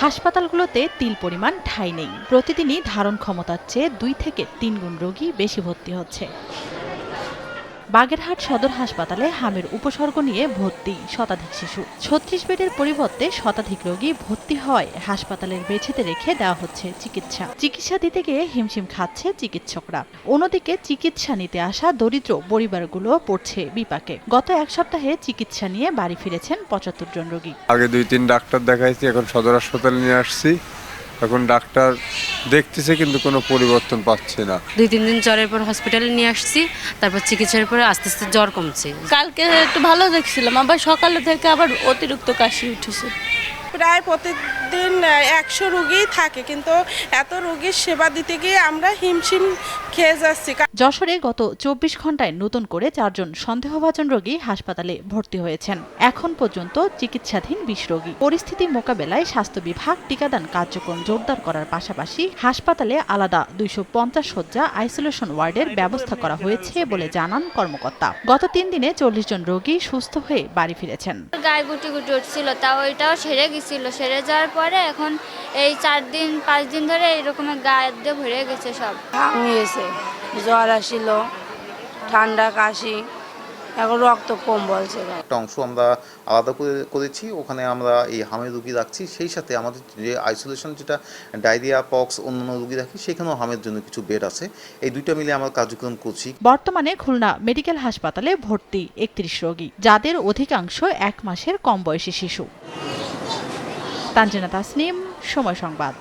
হাসপাতালগুলোতে তিল পরিমাণ ঠাঁই নেই। প্রতিদিনই ধারণ ক্ষমতার চেয়ে 2 থেকে 3 গুণ রোগী বেশি ভর্তি হচ্ছে। বাগেরহাট সদর হাসপাতালে হামের উপসর্গ নিয়ে ভর্তি শতাধিক শিশু। 36 বেডের পরিবর্তে শতাধিক রোগী ভর্তি হওয়ায় হাসপাতালের মেঝেতে রেখে দেওয়া হচ্ছে চিকিৎসা দিতে গিয়ে হিমশিম খাচ্ছে চিকিৎসকরা। অন্যদিকে চিকিৎসা নিতে আসা দরিদ্র পরিবারগুলো পড়ছে বিপাকে। গত এক সপ্তাহে চিকিৎসা নিয়ে বাড়ি ফিরেছেন 75 জন রোগী। আগে 2-3 ডাক্তার দেখাইছি, এখন সদর হাসপাতালে নিয়ে আসছি। এখন ডাক্তার দেখতেছে কিন্তু কোনো পরিবর্তন পাচ্ছে না। 2-3 দিন জ্বরের পর হসপিটালে নিয়ে আসছি, তারপর চিকিৎসার পরে আস্তে আস্তে জ্বর কমছে। কালকে একটু ভালো দেখছিলাম, আবার সকালে থেকে আবার অতিরিক্ত কাশি উঠেছে। প্রায় প্রতিদিন 100 রোগী থাকে, কিন্তু এত রোগীর সেবা দিতে গিয়ে আমরা হিমশিম খেয়ে যাচ্ছি। যশোরে গত 24 ঘন্টায় নতুন করে 4 জন সন্দেহভাজন রোগী হাসপাতালে ভর্তি হয়েছেন। এখন পর্যন্ত চিকিৎসাধীন 20 রোগী। পরিস্থিতি মোকাবেলায় স্বাস্থ্য বিভাগ টিকাদান কার্যক্রম জোরদার করার পাশাপাশি হাসপাতালে আলাদা 250 শয্যা আইসোলেশন ওয়ার্ডের ব্যবস্থা করা হয়েছে বলে জানান কর্মকর্তা। গত 3 দিনে 40 জন রোগী সুস্থ হয়ে বাড়ি ফিরেছেন। গায়ে গুটি উঠছিল, তাও ওইটাও সেরে গেছিল। সেরে যাওয়ার পরে এখন এই 4-5 দিন ধরে এইরকমের গায়ে দিয়ে ভরে গেছে সব। হয়েছে, জ্বর আসিল, ঠান্ডা কাশি, এখন রক্ত কম বলছে। একটা অংশ আমরা আলাদা করেছি, ওখানে আমরা এই হামের রুগী রাখছি। সেই সাথে আমাদের যে আইসোলেশন, যেটা ডায়রিয়া, পক্স, অন্যান্য রুগী রাখি, সেখানেও হামের জন্য কিছু বেড আছে। এই দুইটা মিলে আমরা কার্যক্রম করছি। বর্তমানে খুলনা মেডিকেল হাসপাতালে ভর্তি 31 রোগী, যাদের অধিকাংশ 1 মাসের কম বয়সী শিশু। তানজিনা তাসনিম, সময় সংবাদ।